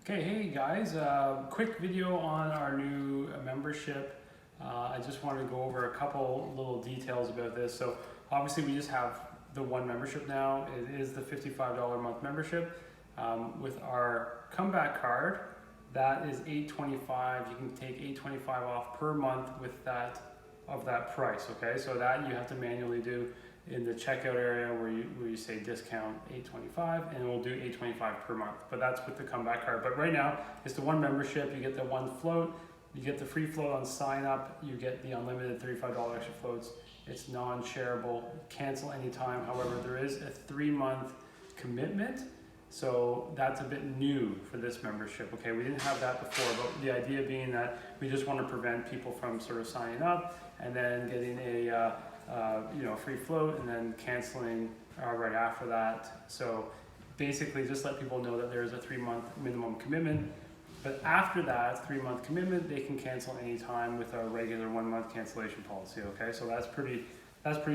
Okay, hey guys, quick video on our new membership. I just wanted to go over a couple little details about this. So obviously we just have the one membership now. It is the $55 a month membership. With our comeback card, that is $825. You can take $825 off per month with that price, okay? So that you have to manually do in the checkout area where you say discount $825, and we'll do $825 per month. But that's with the comeback card. But right now, it's the one membership. You get the one float, you get the free float on sign up, you get the unlimited $35 extra floats. It's non-shareable, cancel anytime. However, there is a 3-month commitment. So that's a bit new for this membership. Okay, we didn't have that before, but the idea being that we just want to prevent people from sort of signing up and then getting a free float and then canceling right after that. So basically just let people know that there's a 3-month minimum commitment, but after that 3-month commitment they can cancel anytime with a regular 1-month cancellation policy. Okay, so that's pretty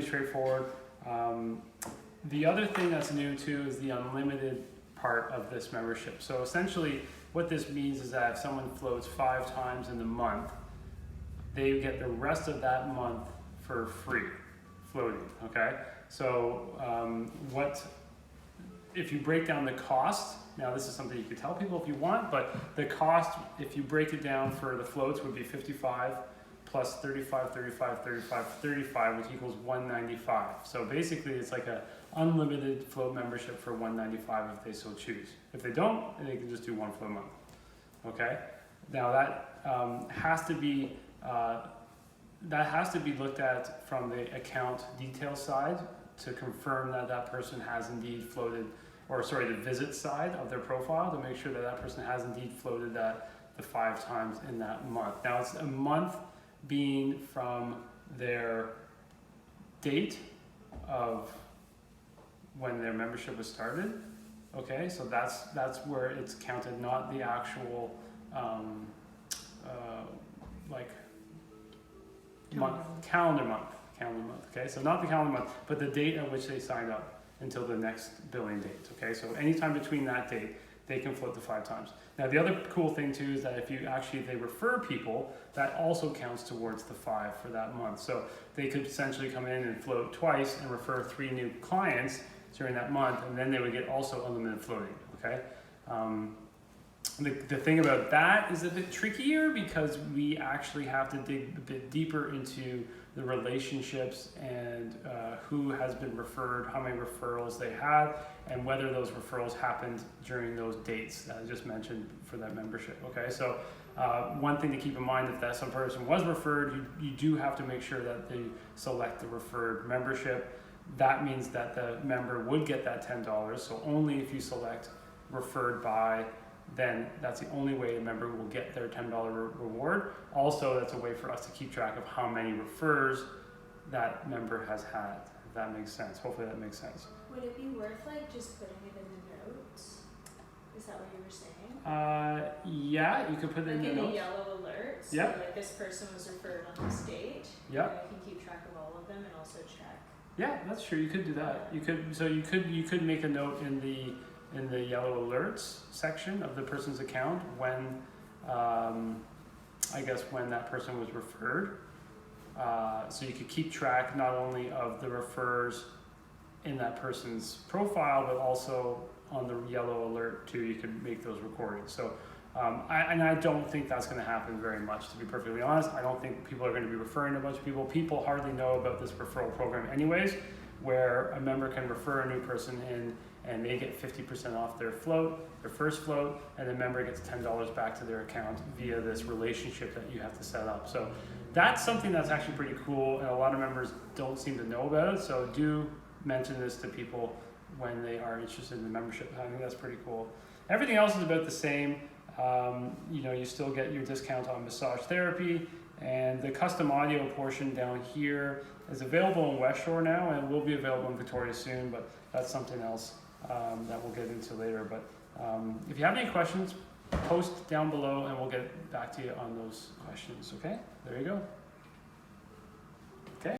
straightforward. The other thing that's new too is the unlimited part of this membership. So essentially what this means is that if someone floats 5 times in the month, they get the rest of that month for free floating. Okay, so if you break down the cost, now this is something you could tell people if you want, but the cost, if you break it down for the floats, would be 55 plus 35, 35, 35, 35, which equals 195. So basically it's like a unlimited float membership for 195 if they so choose. If they don't, then they can just do 1 float a month. Okay, now that has to be looked at from the account detail side to confirm that that person has indeed floated, or sorry, the visit side of their profile to make sure that that person has indeed floated the 5 times in that month. Now it's a month being from their date of when their membership was started. Okay, so that's where it's counted, not the actual calendar month. Okay, so not the calendar month, but the date at which they signed up until the next billing date. Okay, so anytime between that date, they can float the 5 times. Now the other cool thing too is that if they refer people, that also counts towards the 5 for that month. So they could essentially come in and float twice and refer 3 new clients during that month, and then they would get also unlimited floating. Okay. The thing about that is a bit trickier because we actually have to dig a bit deeper into the relationships and who has been referred, how many referrals they had, and whether those referrals happened during those dates that I just mentioned for that membership. Okay, so one thing to keep in mind, if that some person was referred, you do have to make sure that they select the referred membership. That means that the member would get that $10, so only if you select referred by, then that's the only way a member will get their $10 reward. Also, that's a way for us to keep track of how many refers that member has had, if that makes sense. Hopefully that makes sense. Would it be worth just putting it in the notes? Is that what you were saying? Yeah, you could put it in the notes. Like in a yellow alert, so Yep. this person was referred on this date. Yeah. I can keep track of all of them and also check. Yeah, that's true. You could do that. You could make a note in the yellow alerts section of the person's account when when that person was referred. So you could keep track not only of the refers in that person's profile, but also on the yellow alert too. You could make those recordings. So I don't think that's going to happen very much, to be perfectly honest. I don't think people are going to be referring a bunch of people. People hardly know about this referral program anyways, where a member can refer a new person in and they get 50% off their float, their first float, and the member gets $10 back to their account via this relationship that you have to set up. So that's something that's actually pretty cool, and a lot of members don't seem to know about it. So do mention this to people when they are interested in the membership. I think that's pretty cool. Everything else is about the same. You still get your discount on massage therapy, and the custom audio portion down here is available in West Shore now, and will be available in Victoria soon, but that's something else that we'll get into later. But if you have any questions, post down below and we'll get back to you on those questions. Okay, there you go.